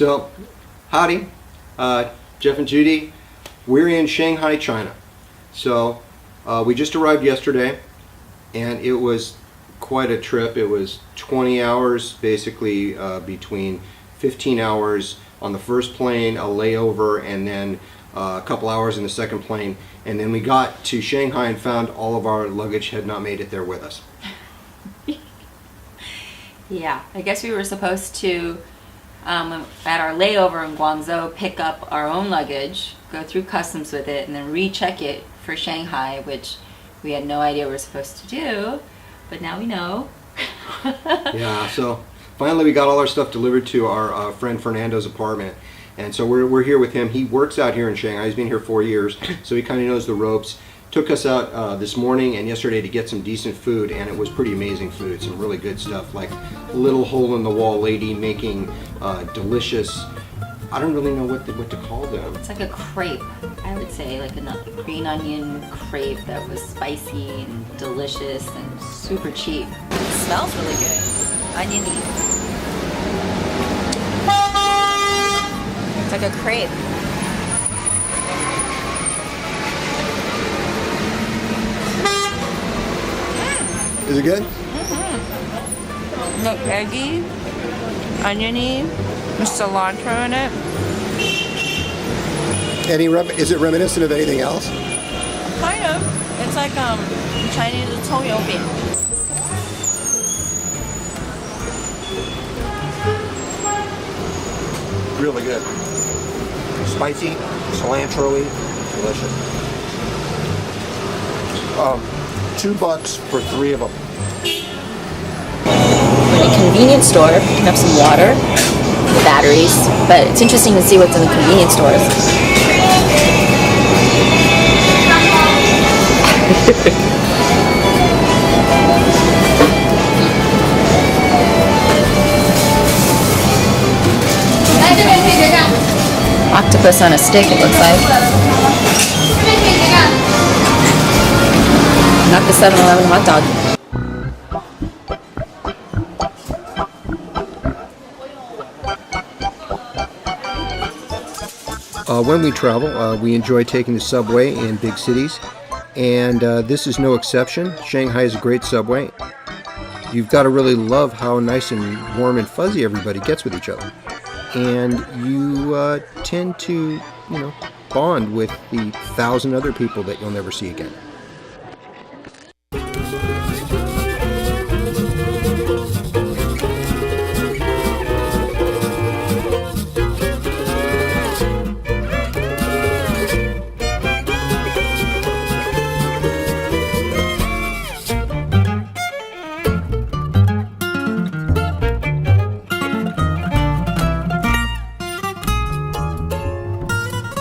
So, howdy, Jeff and Judy. We're in Shanghai, China. So, we just arrived yesterday, and it was quite a trip. It was 20 hours, basically between 15 hours on the first plane, a layover, and then a couple hours in the second plane. And then we got to Shanghai and found all of our luggage had not made it there with us. Yeah, I guess we were supposed to, at our layover in Guangzhou, pick up our own luggage, go through customs with it, and then recheck it for Shanghai, which we had no idea we were supposed to do, but now we know. Yeah, so finally we got all our stuff delivered to our friend Fernando's apartment. And so we're here with him. He works out here in Shanghai. He's been here 4 years, so he kind of knows the ropes. Took us out this morning and yesterday to get some decent food, and it was pretty amazing food. Some really good stuff, like little hole-in-the-wall lady making delicious, I don't really know what to call them. It's like a crepe, I would say, like a green onion crepe that was spicy and delicious and super cheap. It smells really good. Oniony. It's like a crepe. Is it good? Mm-hmm. Look, eggy, oniony, with cilantro in it. Is it reminiscent of anything else? Kind of. It's like Chinese opium. Really good. Spicy, cilantro-y, delicious. $2 for 3 of them. In a convenience store, picking up some water, the batteries, but it's interesting to see what's in the convenience stores. Octopus on a stick, it looks like. Not the 7-Eleven hot dog. When we travel, we enjoy taking the subway in big cities, and this is no exception. Shanghai is a great subway. You've got to really love how nice and warm and fuzzy everybody gets with each other. And you tend to, bond with the 1,000 other people that you'll never see again.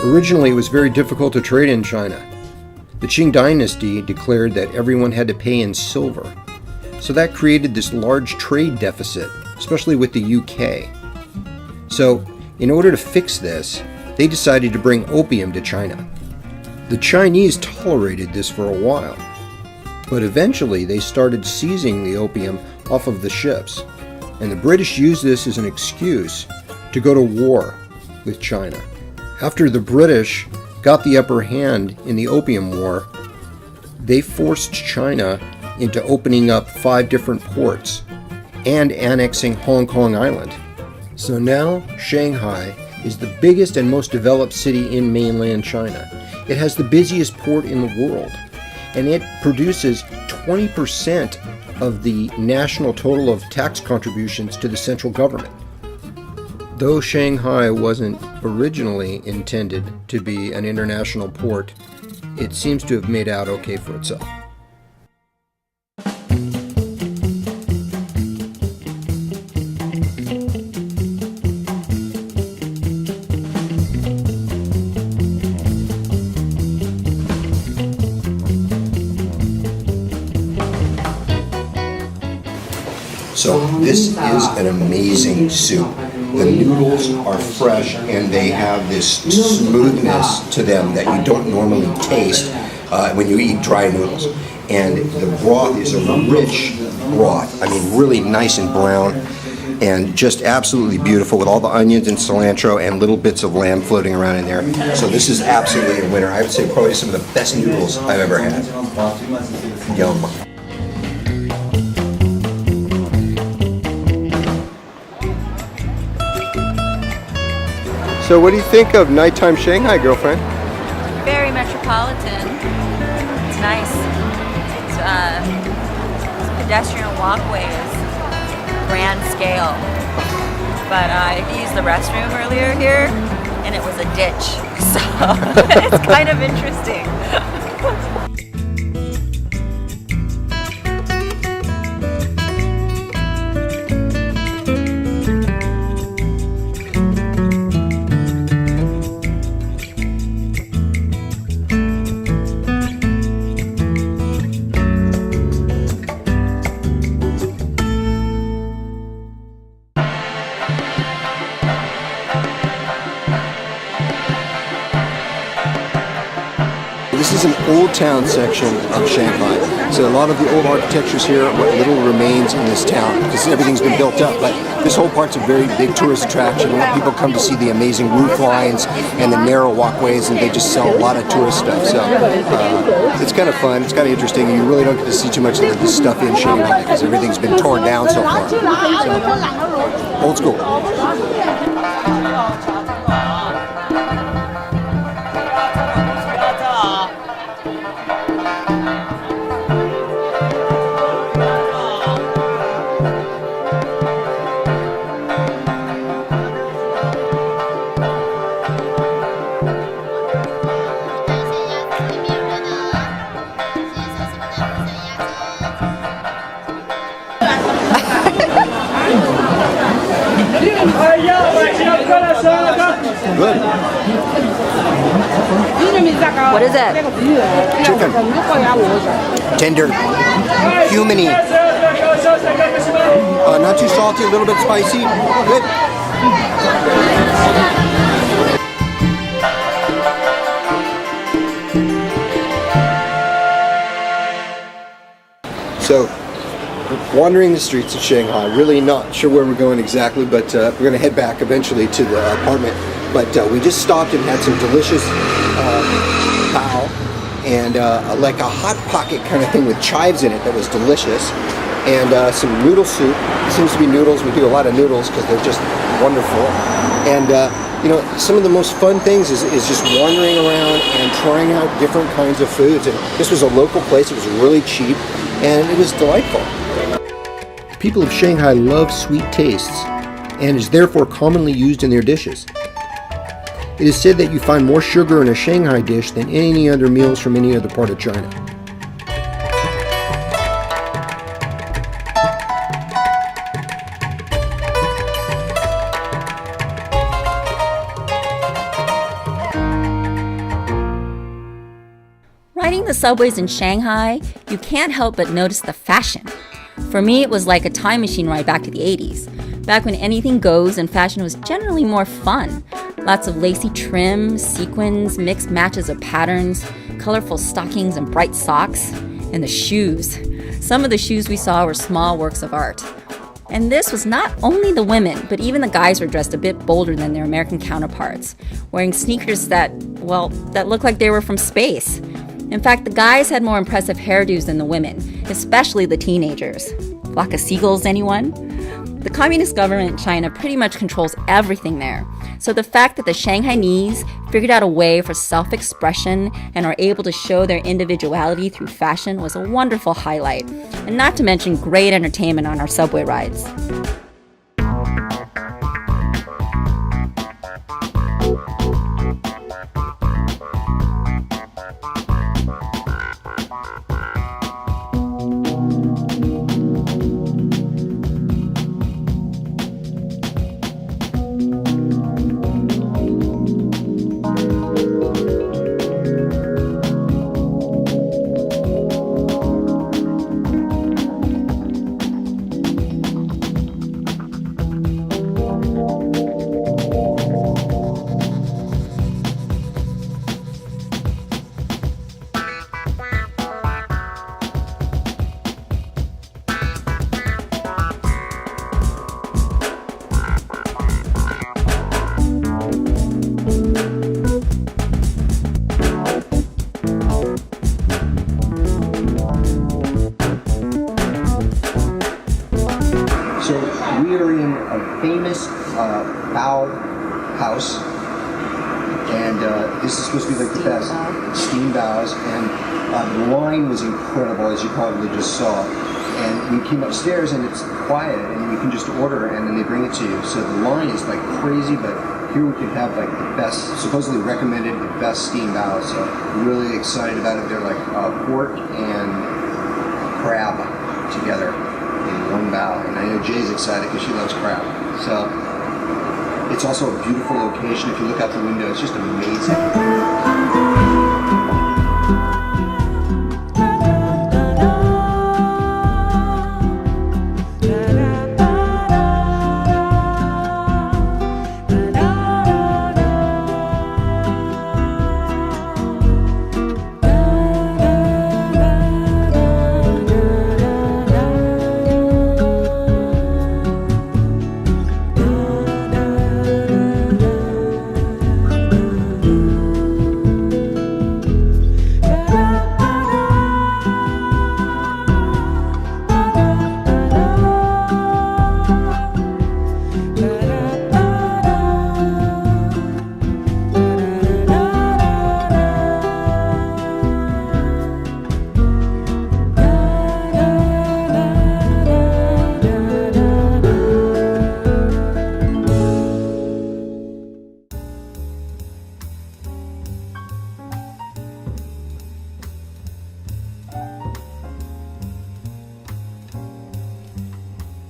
Originally, it was very difficult to trade in China. The Qing dynasty declared that everyone had to pay in silver. So that created this large trade deficit, especially with the UK. So, in order to fix this, they decided to bring opium to China. The Chinese tolerated this for a while, but eventually they started seizing the opium off of the ships, and the British used this as an excuse to go to war with China. After the British got the upper hand in the Opium War, they forced China into opening up 5 different ports and annexing Hong Kong Island. So now Shanghai is the biggest and most developed city in mainland China. It has the busiest port in the world, and it produces 20% of the national total of tax contributions to the central government. Though Shanghai wasn't originally intended to be an international port, it seems to have made out okay for itself. So this is an amazing soup. The noodles are fresh and they have this smoothness to them that you don't normally taste when you eat dry noodles. And the broth is a rich broth. I mean, really nice and brown. and just absolutely beautiful with all the onions and cilantro and little bits of lamb floating around in there. So this is absolutely a winner. I would say probably some of the best noodles I've ever had. Yum. So what do you think of nighttime Shanghai, girlfriend? Very metropolitan. It's nice. It's pedestrian walkways, grand scale. But I used the restroom earlier here, and it was a ditch. So it's kind of interesting. This is an old town section of Shanghai. So a lot of the old architecture's here, what little remains in this town, because everything's been built up. But this whole part's a very big tourist attraction. A lot of people come to see the amazing roof lines and the narrow walkways, and they just sell a lot of tourist stuff. So it's kind of fun, it's kind of interesting. You really don't get to see too much of this stuff in Shanghai because everything's been torn down so far. So, old school. Good. What is it? Chicken. Tender. Humany. Not too salty, a little bit spicy. Good. So, wandering the streets of Shanghai, really not sure where we're going exactly, but we're going to head back eventually to the apartment. But we just stopped and had some delicious bao and like a hot pocket kind of thing with chives in it that was delicious, and some noodle soup. It seems to be noodles. We do a lot of noodles because they're just wonderful. And you know, some of the most fun things is just wandering around and trying out different kinds of foods. And this was a local place. It was really cheap, and it was delightful. The people of Shanghai love sweet tastes and is therefore commonly used in their dishes. It is said that you find more sugar in a Shanghai dish than any other meals from any other part of China. Riding the subways in Shanghai, you can't help but notice the fashion. For me, it was like a time machine ride back to the 80s, back when anything goes and fashion was generally more fun. Lots of lacy trim, sequins, mixed matches of patterns, colorful stockings and bright socks, and the shoes. Some of the shoes we saw were small works of art. And this was not only the women, but even the guys were dressed a bit bolder than their American counterparts, wearing sneakers that looked like they were from space. In fact, the guys had more impressive hairdos than the women, especially the teenagers. Flock of seagulls, anyone? The communist government in China pretty much controls everything there. So the fact that the Shanghainese figured out a way for self-expression and are able to show their individuality through fashion was a wonderful highlight. And not to mention great entertainment on our subway rides. house, and this is supposed to be like the best. Steam baos, and the line was incredible, as you probably just saw. And we came upstairs, and it's quiet, and you can just order, and then they bring it to you. So the line is like crazy, but here we can have like the best, supposedly recommended, the best steam baos. So I'm really excited about it. They're like pork and crab together in one bao, and I know Jay's excited because she loves crab. So it's also a beautiful location. If you look out the window, it's just amazing.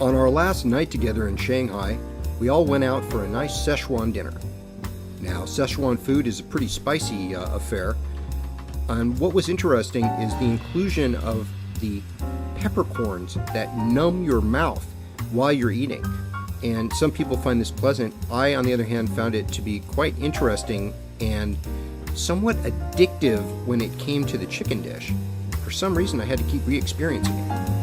On our last night together in Shanghai, we all went out for a nice Szechuan dinner. Now, Szechuan food is a pretty spicy affair, and what was interesting is the inclusion of the peppercorns that numb your mouth while you're eating. And some people find this pleasant. I, on the other hand, found it to be quite interesting and somewhat addictive when it came to the chicken dish. For some reason, I had to keep re-experiencing it.